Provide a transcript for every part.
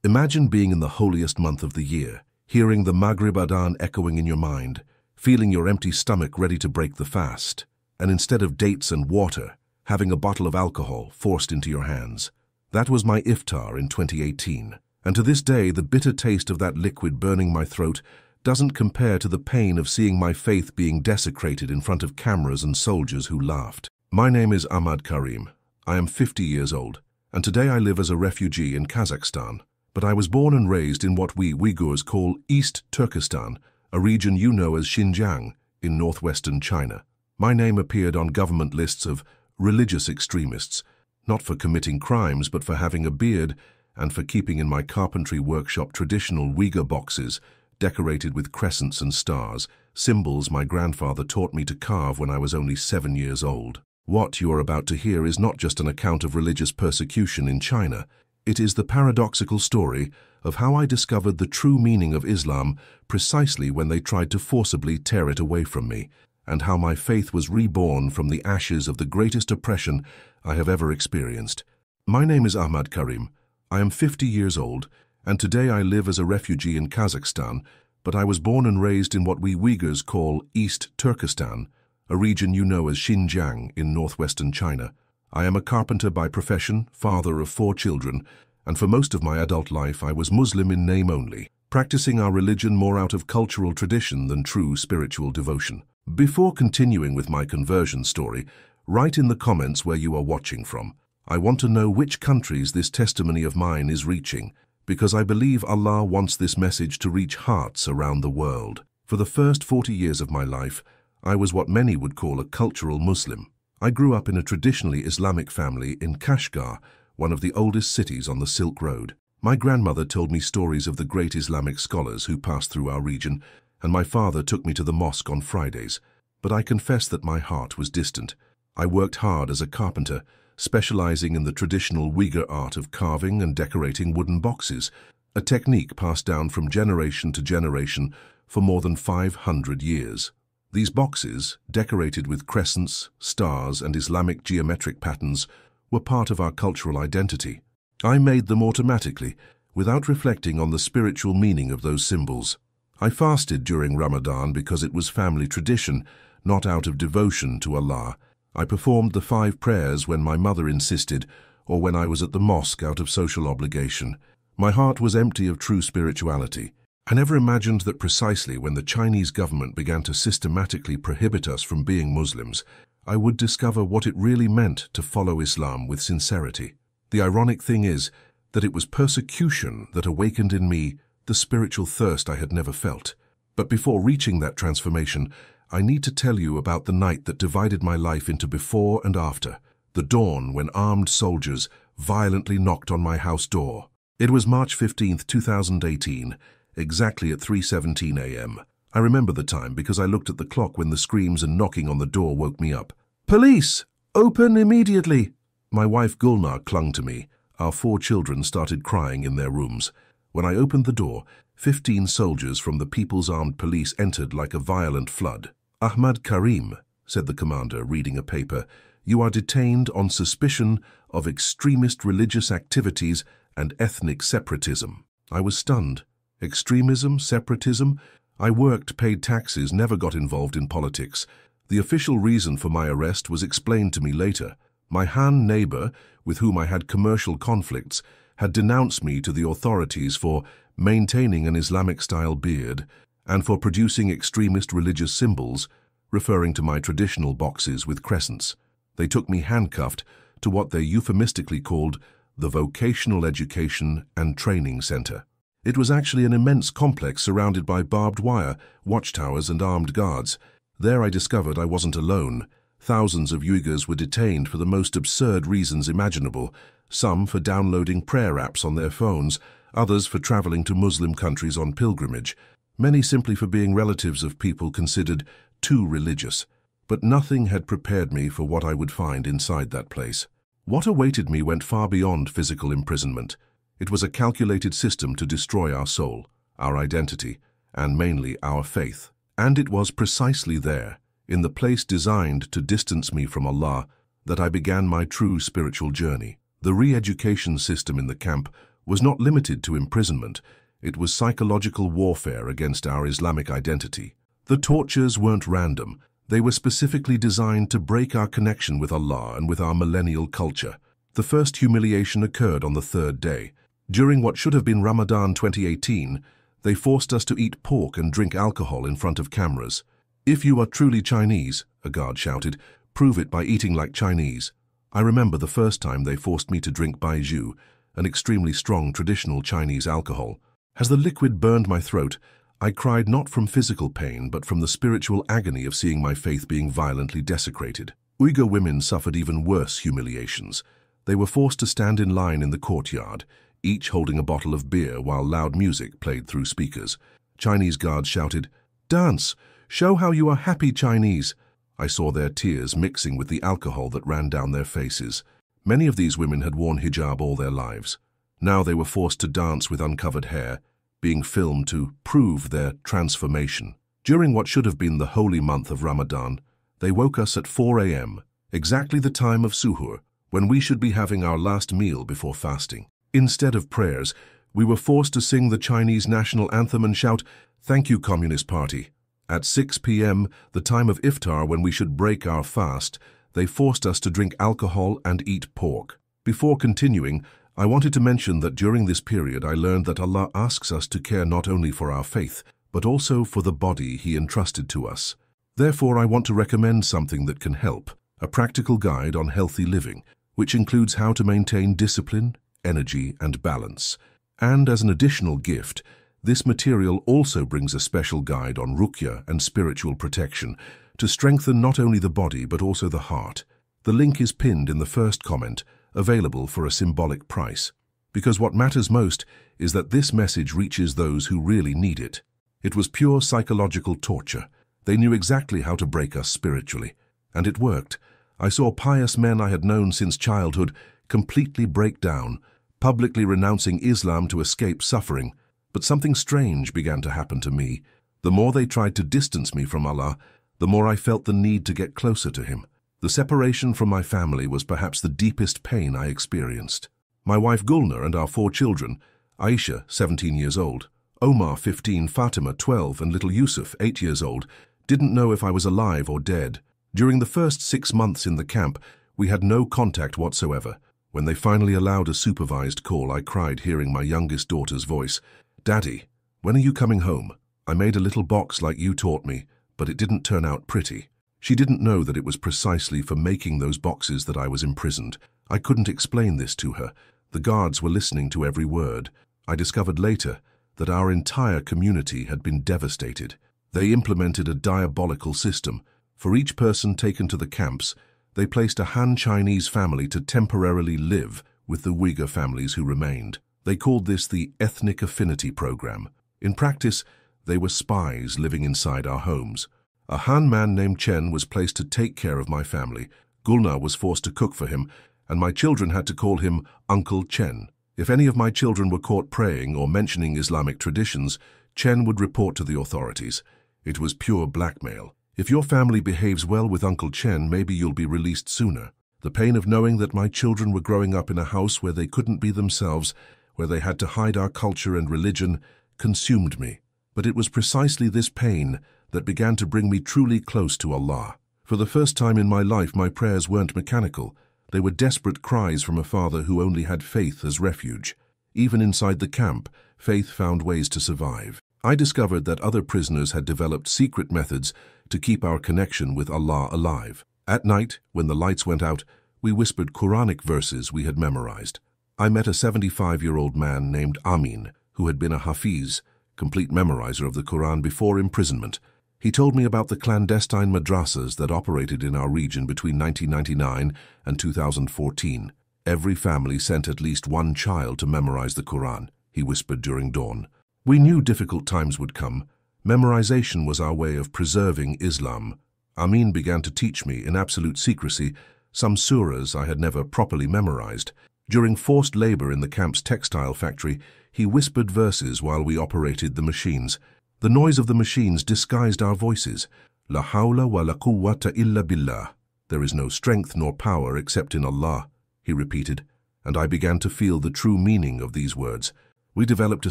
Imagine being in the holiest month of the year, hearing the Maghrib Adhan echoing in your mind, feeling your empty stomach ready to break the fast, and instead of dates and water, having a bottle of alcohol forced into your hands. That was my iftar in 2018, and to this day the bitter taste of that liquid burning my throat doesn't compare to the pain of seeing my faith being desecrated in front of cameras and soldiers who laughed. My name is Ahmad Karim. I am 50 years old, and today I live as a refugee in Kazakhstan. But I was born and raised in what we Uyghurs call East Turkestan, a region you know as Xinjiang in northwestern China. My name appeared on government lists of religious extremists, not for committing crimes but for having a beard and for keeping in my carpentry workshop traditional Uyghur boxes decorated with crescents and stars, symbols my grandfather taught me to carve when I was only 7 years old. What you are about to hear is not just an account of religious persecution in China. It is the paradoxical story of how I discovered the true meaning of Islam precisely when they tried to forcibly tear it away from me, and how my faith was reborn from the ashes of the greatest oppression I have ever experienced. My name is Ahmad Karim. I am 50 years old, and today I live as a refugee in Kazakhstan, but I was born and raised in what we Uyghurs call East Turkestan, a region you know as Xinjiang in northwestern China. I am a carpenter by profession, father of 4 children, and for most of my adult life I was Muslim in name only, practicing our religion more out of cultural tradition than true spiritual devotion. Before continuing with my conversion story, write in the comments where you are watching from. I want to know which countries this testimony of mine is reaching, because I believe Allah wants this message to reach hearts around the world. For the first 40 years of my life, I was what many would call a cultural Muslim. I grew up in a traditionally Islamic family in Kashgar, one of the oldest cities on the Silk Road. My grandmother told me stories of the great Islamic scholars who passed through our region, and my father took me to the mosque on Fridays. But I confess that my heart was distant. I worked hard as a carpenter, specializing in the traditional Uyghur art of carving and decorating wooden boxes, a technique passed down from generation to generation for more than 500 years. These boxes, decorated with crescents, stars, and Islamic geometric patterns, were part of our cultural identity. I made them automatically, without reflecting on the spiritual meaning of those symbols. I fasted during Ramadan because it was family tradition, not out of devotion to Allah. I performed the 5 prayers when my mother insisted, or when I was at the mosque out of social obligation. My heart was empty of true spirituality. I never imagined that precisely when the Chinese government began to systematically prohibit us from being Muslims, I would discover what it really meant to follow Islam with sincerity. The ironic thing is that it was persecution that awakened in me the spiritual thirst I had never felt. But before reaching that transformation, I need to tell you about the night that divided my life into before and after, the dawn when armed soldiers violently knocked on my house door. It was March 15th, 2018, exactly at 3:17 a.m. I remember the time because I looked at the clock when the screams and knocking on the door woke me up. "Police! Open immediately!" My wife Gulnar clung to me. Our 4 children started crying in their rooms. When I opened the door, 15 soldiers from the People's Armed Police entered like a violent flood. "Ahmad Karim," said the commander, reading a paper, "you are detained on suspicion of extremist religious activities and ethnic separatism." I was stunned. Extremism, separatism? I worked, paid taxes, never got involved in politics. The official reason for my arrest was explained to me later. My Han neighbor, with whom I had commercial conflicts, had denounced me to the authorities for maintaining an Islamic-style beard and for producing extremist religious symbols, referring to my traditional boxes with crescents. They took me handcuffed to what they euphemistically called the Vocational Education and Training Center. It was actually an immense complex surrounded by barbed wire, watchtowers, and armed guards. There I discovered I wasn't alone. Thousands of Uyghurs were detained for the most absurd reasons imaginable, some for downloading prayer apps on their phones, others for traveling to Muslim countries on pilgrimage, many simply for being relatives of people considered too religious. But nothing had prepared me for what I would find inside that place. What awaited me went far beyond physical imprisonment. It was a calculated system to destroy our soul, our identity, and mainly our faith. And it was precisely there, in the place designed to distance me from Allah, that I began my true spiritual journey. The re-education system in the camp was not limited to imprisonment. It was psychological warfare against our Islamic identity. The tortures weren't random. They were specifically designed to break our connection with Allah and with our millennial culture. The first humiliation occurred on the third day. During what should have been Ramadan 2018, they forced us to eat pork and drink alcohol in front of cameras. "If you are truly Chinese," a guard shouted, "prove it by eating like Chinese." I remember the first time they forced me to drink baijiu, an extremely strong traditional Chinese alcohol. As the liquid burned my throat, I cried not from physical pain but from the spiritual agony of seeing my faith being violently desecrated. Uyghur women suffered even worse humiliations. They were forced to stand in line in the courtyard, each holding a bottle of beer while loud music played through speakers. Chinese guards shouted, "Dance! Show how you are happy Chinese!" I saw their tears mixing with the alcohol that ran down their faces. Many of these women had worn hijab all their lives. Now they were forced to dance with uncovered hair, being filmed to prove their transformation. During what should have been the holy month of Ramadan, they woke us at 4 a.m., exactly the time of suhoor, when we should be having our last meal before fasting. Instead of prayers, we were forced to sing the Chinese national anthem and shout, "Thank you, Communist Party." At 6 p.m., the time of iftar when we should break our fast, they forced us to drink alcohol and eat pork. Before continuing, I wanted to mention that during this period I learned that Allah asks us to care not only for our faith, but also for the body He entrusted to us. Therefore, I want to recommend something that can help, a practical guide on healthy living, which includes how to maintain discipline, energy, and balance. And as an additional gift, this material also brings a special guide on ruqya and spiritual protection to strengthen not only the body but also the heart. The link is pinned in the first comment, available for a symbolic price. Because what matters most is that this message reaches those who really need it. It was pure psychological torture. They knew exactly how to break us spiritually. And it worked. I saw pious men I had known since childhood completely break down, publicly renouncing Islam to escape suffering. But something strange began to happen to me. The more they tried to distance me from Allah, the more I felt the need to get closer to Him. The separation from my family was perhaps the deepest pain I experienced. My wife Gulnar and our 4 children, Aisha, 17 years old, Omar, 15, Fatima, 12, and little Yusuf, 8 years old, didn't know if I was alive or dead. During the first 6 months in the camp, we had no contact whatsoever. When they finally allowed a supervised call, I cried hearing my youngest daughter's voice. "Daddy, when are you coming home? I made a little box like you taught me, but it didn't turn out pretty." She didn't know that it was precisely for making those boxes that I was imprisoned. I couldn't explain this to her. The guards were listening to every word. I discovered later that our entire community had been devastated. They implemented a diabolical system. For each person taken to the camps, they placed a Han Chinese family to temporarily live with the Uyghur families who remained. They called this the Ethnic Affinity Program. In practice, they were spies living inside our homes. A Han man named Chen was placed to take care of my family. Gulnar was forced to cook for him, and my children had to call him Uncle Chen. If any of my children were caught praying or mentioning Islamic traditions, Chen would report to the authorities. It was pure blackmail. "If your family behaves well with Uncle Chen, maybe you'll be released sooner." The pain of knowing that my children were growing up in a house where they couldn't be themselves, where they had to hide our culture and religion, consumed me. But it was precisely this pain that began to bring me truly close to Allah. For the first time in my life, my prayers weren't mechanical. They were desperate cries from a father who only had faith as refuge. Even inside the camp, faith found ways to survive. I discovered that other prisoners had developed secret methods to keep our connection with Allah alive. At night, when the lights went out, we whispered Quranic verses we had memorized. I met a 75-year-old man named Amin, who had been a Hafiz, complete memorizer of the Quran before imprisonment. He told me about the clandestine madrasas that operated in our region between 1999 and 2014. Every family sent at least one child to memorize the Quran, he whispered during dawn. We knew difficult times would come. Memorization was our way of preserving Islam. Amin began to teach me, in absolute secrecy, some surahs I had never properly memorized. During forced labor in the camp's textile factory, he whispered verses while we operated the machines. The noise of the machines disguised our voices. La hawla wa la quwwata illa billah. There is no strength nor power except in Allah, he repeated. and I began to feel the true meaning of these words. We developed a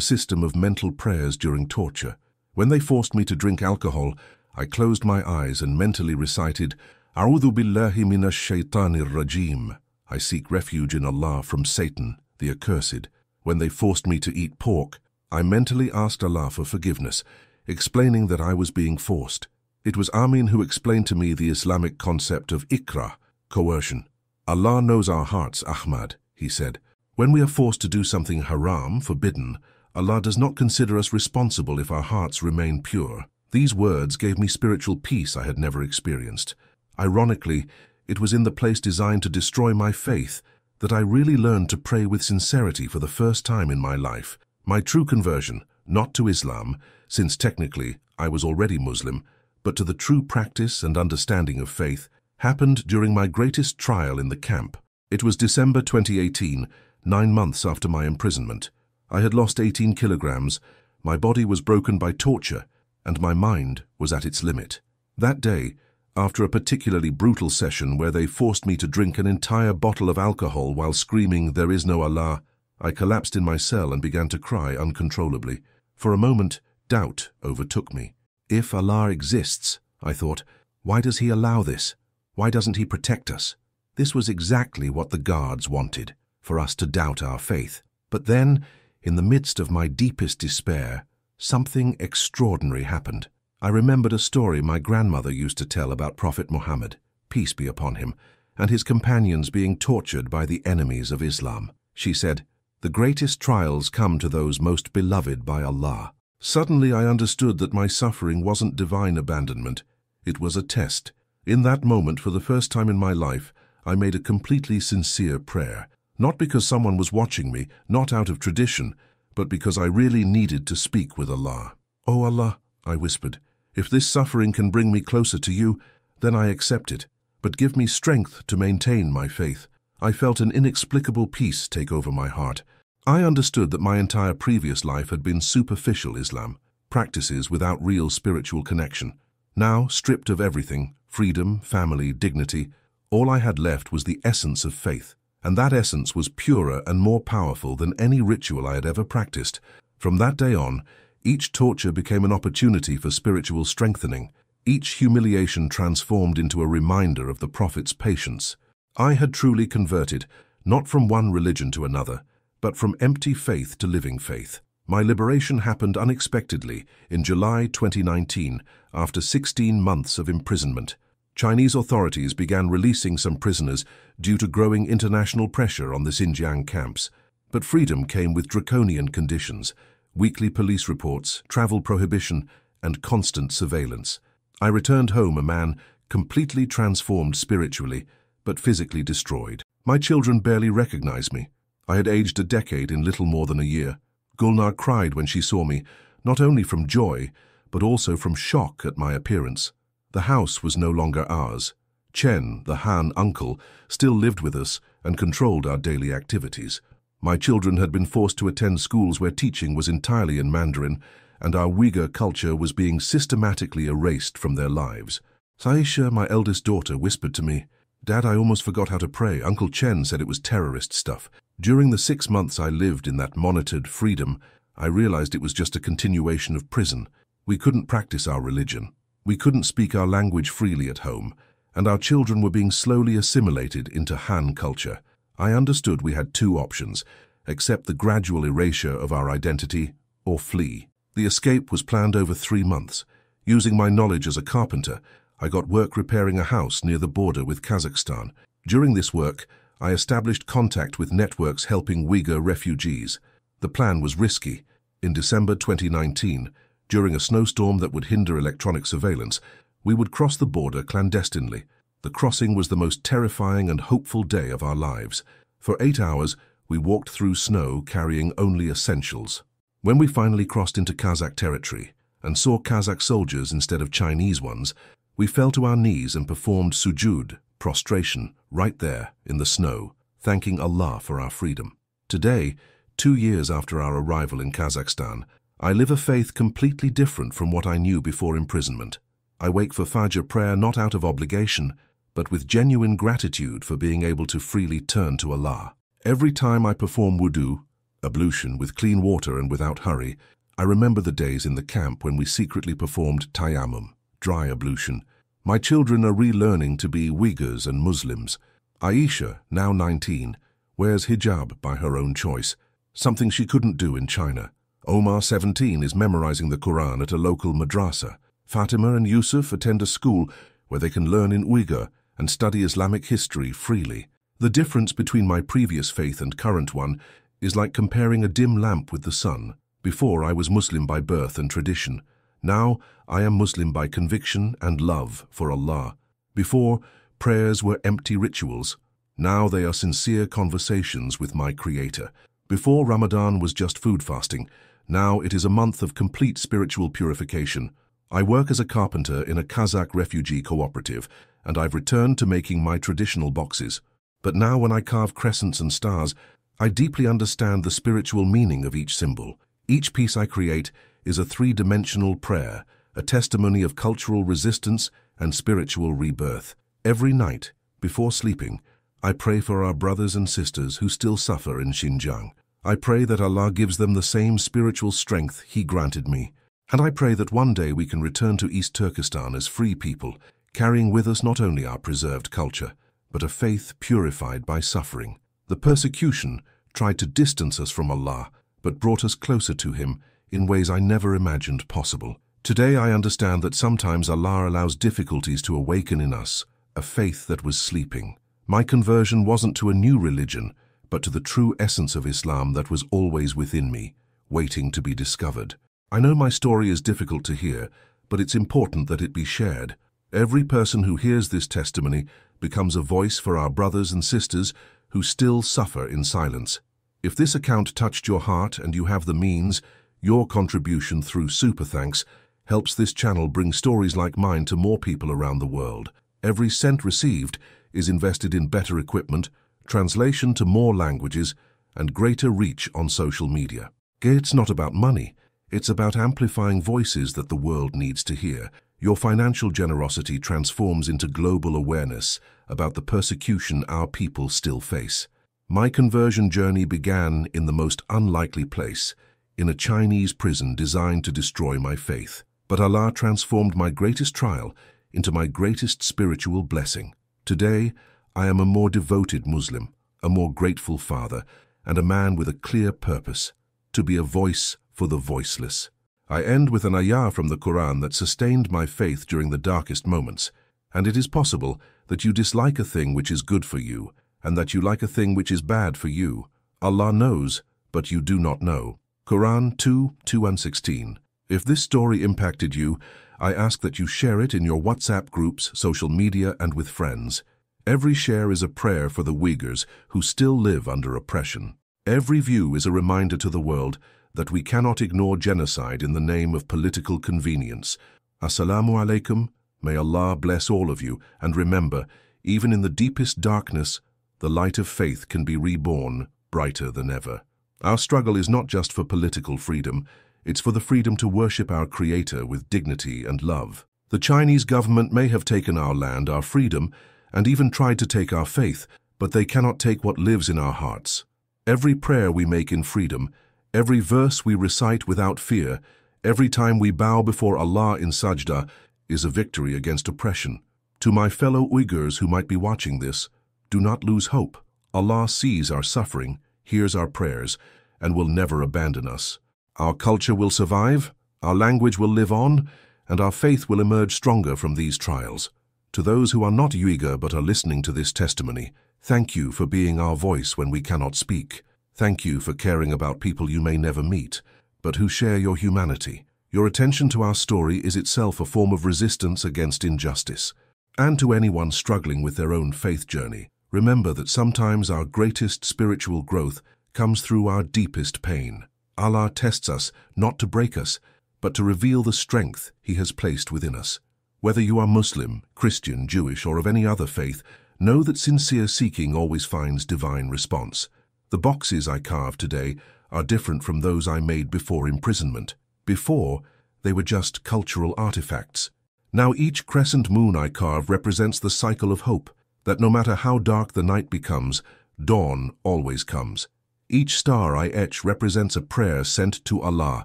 system of mental prayers during torture. When they forced me to drink alcohol, I closed my eyes and mentally recited, "A'udhu billahi minash shaitanir rajim." I seek refuge in Allah from Satan, the accursed. When they forced me to eat pork, I mentally asked Allah for forgiveness, explaining that I was being forced. It was Amin who explained to me the Islamic concept of ikra, coercion. Allah knows our hearts, Ahmad, he said. When we are forced to do something haram, forbidden, Allah does not consider us responsible if our hearts remain pure. These words gave me spiritual peace I had never experienced. Ironically, it was in the place designed to destroy my faith that I really learned to pray with sincerity for the first time in my life. My true conversion, not to Islam, since technically I was already Muslim, but to the true practice and understanding of faith, happened during my greatest trial in the camp. It was December 2018, 9 months after my imprisonment. I had lost 18 kilograms, my body was broken by torture, and my mind was at its limit. That day, after a particularly brutal session where they forced me to drink an entire bottle of alcohol while screaming, "There is no Allah," I collapsed in my cell and began to cry uncontrollably. For a moment, doubt overtook me. If Allah exists, I thought, why does He allow this? Why doesn't He protect us? This was exactly what the guards wanted, for us to doubt our faith. But then, in the midst of my deepest despair, something extraordinary happened. I remembered a story my grandmother used to tell about Prophet Muhammad, peace be upon him, and his companions being tortured by the enemies of Islam. She said, "The greatest trials come to those most beloved by Allah." Suddenly I understood that my suffering wasn't divine abandonment. It was a test. In that moment, for the first time in my life, I made a completely sincere prayer. Not because someone was watching me, not out of tradition, but because I really needed to speak with Allah. "Oh Allah," I whispered, "if this suffering can bring me closer to you, then I accept it. But give me strength to maintain my faith." I felt an inexplicable peace take over my heart. I understood that my entire previous life had been superficial Islam, practices without real spiritual connection. Now, stripped of everything, freedom, family, dignity, all I had left was the essence of faith. And that essence was purer and more powerful than any ritual I had ever practiced. From that day on, each torture became an opportunity for spiritual strengthening. Each humiliation transformed into a reminder of the Prophet's patience. I had truly converted, not from one religion to another, but from empty faith to living faith. My liberation happened unexpectedly in July 2019, after 16 months of imprisonment. Chinese authorities began releasing some prisoners due to growing international pressure on the Xinjiang camps. But freedom came with draconian conditions, weekly police reports, travel prohibition, and constant surveillance. I returned home a man completely transformed spiritually, but physically destroyed. My children barely recognized me. I had aged a decade in little more than a year. Gulnar cried when she saw me, not only from joy, but also from shock at my appearance. The house was no longer ours. Chen, the Han uncle, still lived with us and controlled our daily activities. My children had been forced to attend schools where teaching was entirely in Mandarin, and our Uyghur culture was being systematically erased from their lives. Saisha, my eldest daughter, whispered to me, "Dad, I almost forgot how to pray. Uncle Chen said it was terrorist stuff." During the 6 months I lived in that monitored freedom, I realized it was just a continuation of prison. We couldn't practice our religion. We couldn't speak our language freely at home, and our children were being slowly assimilated into Han culture. I understood we had two options: accept the gradual erasure of our identity or flee. The escape was planned over 3 months. Using my knowledge as a carpenter, I got work repairing a house near the border with Kazakhstan. During this work, I established contact with networks helping Uyghur refugees. The plan was risky. In December 2019, during a snowstorm that would hinder electronic surveillance, we would cross the border clandestinely. The crossing was the most terrifying and hopeful day of our lives. For 8 hours, we walked through snow carrying only essentials. When we finally crossed into Kazakh territory and saw Kazakh soldiers instead of Chinese ones, we fell to our knees and performed sujud, prostration, right there in the snow, thanking Allah for our freedom. Today, 2 years after our arrival in Kazakhstan, I live a faith completely different from what I knew before imprisonment. I wake for Fajr prayer not out of obligation, but with genuine gratitude for being able to freely turn to Allah. Every time I perform wudu, ablution with clean water and without hurry, I remember the days in the camp when we secretly performed tayammum, dry ablution. My children are relearning to be Uyghurs and Muslims. Aisha, now 19, wears hijab by her own choice, something she couldn't do in China. Omar, 17, is memorizing the Quran at a local madrasa. Fatima and Yusuf attend a school where they can learn in Uyghur and study Islamic history freely. The difference between my previous faith and current one is like comparing a dim lamp with the sun. Before, I was Muslim by birth and tradition. Now, I am Muslim by conviction and love for Allah. Before, prayers were empty rituals. Now they are sincere conversations with my Creator. Before, Ramadan was just food fasting. Now it is a month of complete spiritual purification. I work as a carpenter in a Kazakh refugee cooperative, and I've returned to making my traditional boxes. But now when I carve crescents and stars, I deeply understand the spiritual meaning of each symbol. Each piece I create is a three-dimensional prayer, a testimony of cultural resistance and spiritual rebirth. Every night, before sleeping, I pray for our brothers and sisters who still suffer in Xinjiang. I pray that Allah gives them the same spiritual strength He granted me. And I pray that one day we can return to East Turkestan as free people, carrying with us not only our preserved culture, but a faith purified by suffering. The persecution tried to distance us from Allah, but brought us closer to Him in ways I never imagined possible. Today I understand that sometimes Allah allows difficulties to awaken in us a faith that was sleeping. My conversion wasn't to a new religion, but to the true essence of Islam that was always within me, waiting to be discovered. I know my story is difficult to hear, but it's important that it be shared. Every person who hears this testimony becomes a voice for our brothers and sisters who still suffer in silence. If this account touched your heart and you have the means, your contribution through Super Thanks helps this channel bring stories like mine to more people around the world. Every cent received is invested in better equipment, translation to more languages, and greater reach on social media. It's not about money. It's about amplifying voices that the world needs to hear. Your financial generosity transforms into global awareness about the persecution our people still face. My conversion journey began in the most unlikely place, in a Chinese prison designed to destroy my faith. But Allah transformed my greatest trial into my greatest spiritual blessing. Today, I am a more devoted Muslim, a more grateful father, and a man with a clear purpose, to be a voice for the voiceless. I end with an ayah from the Quran that sustained my faith during the darkest moments. And it is possible that you dislike a thing which is good for you, and that you like a thing which is bad for you. Allah knows, but you do not know. Quran 2:2-16. If this story impacted you, I ask that you share it in your WhatsApp groups, social media, and with friends. Every share is a prayer for the Uyghurs who still live under oppression. Every view is a reminder to the world that we cannot ignore genocide in the name of political convenience. Assalamu alaikum. May Allah bless all of you, and remember, even in the deepest darkness, the light of faith can be reborn, brighter than ever. Our struggle is not just for political freedom, it's for the freedom to worship our Creator with dignity and love. The Chinese government may have taken our land, our freedom, and even tried to take our faith, but they cannot take what lives in our hearts. Every prayer we make in freedom, every verse we recite without fear, every time we bow before Allah in sajda, is a victory against oppression. To my fellow Uyghurs who might be watching this, do not lose hope. Allah sees our suffering, hears our prayers, and will never abandon us. Our culture will survive, our language will live on, and our faith will emerge stronger from these trials. To those who are not Uyghur but are listening to this testimony, thank you for being our voice when we cannot speak. Thank you for caring about people you may never meet, but who share your humanity. Your attention to our story is itself a form of resistance against injustice. And to anyone struggling with their own faith journey, remember that sometimes our greatest spiritual growth comes through our deepest pain. Allah tests us not to break us, but to reveal the strength He has placed within us. Whether you are Muslim, Christian, Jewish, or of any other faith, know that sincere seeking always finds divine response. The boxes I carve today are different from those I made before imprisonment. Before, they were just cultural artifacts. Now each crescent moon I carve represents the cycle of hope, that no matter how dark the night becomes, Dawn always comes. Each star I etch represents a prayer sent to Allah,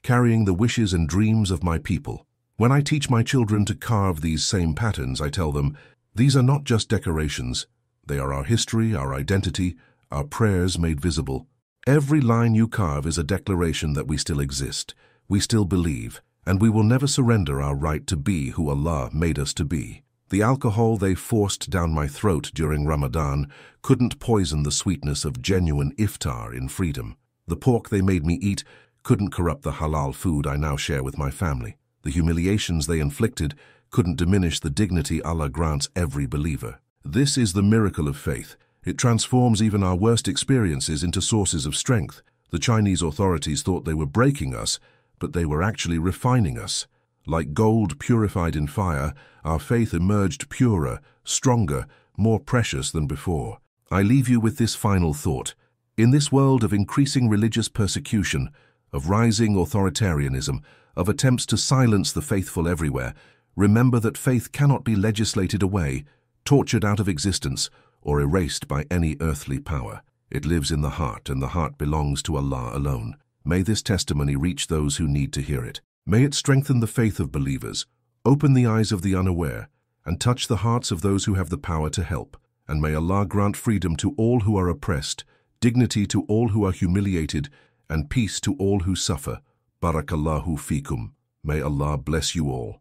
carrying the wishes and dreams of my people. When I teach my children to carve these same patterns, I tell them, these are not just decorations. They are our history, our identity, our prayers made visible. Every line you carve is a declaration that we still exist, we still believe, and we will never surrender our right to be who Allah made us to be. The alcohol they forced down my throat during Ramadan couldn't poison the sweetness of genuine iftar in freedom. The pork they made me eat couldn't corrupt the halal food I now share with my family. The humiliations they inflicted couldn't diminish the dignity Allah grants every believer. This is the miracle of faith. It transforms even our worst experiences into sources of strength. The Chinese authorities thought they were breaking us, but they were actually refining us. Like gold purified in fire, our faith emerged purer, stronger, more precious than before. I leave you with this final thought. In this world of increasing religious persecution, of rising authoritarianism, of attempts to silence the faithful everywhere, remember that faith cannot be legislated away, tortured out of existence, or erased by any earthly power. It lives in the heart, and the heart belongs to Allah alone. May this testimony reach those who need to hear it. May it strengthen the faith of believers, open the eyes of the unaware, and touch the hearts of those who have the power to help. And may Allah grant freedom to all who are oppressed, dignity to all who are humiliated, and peace to all who suffer. Barakallahu fikum. May Allah bless you all.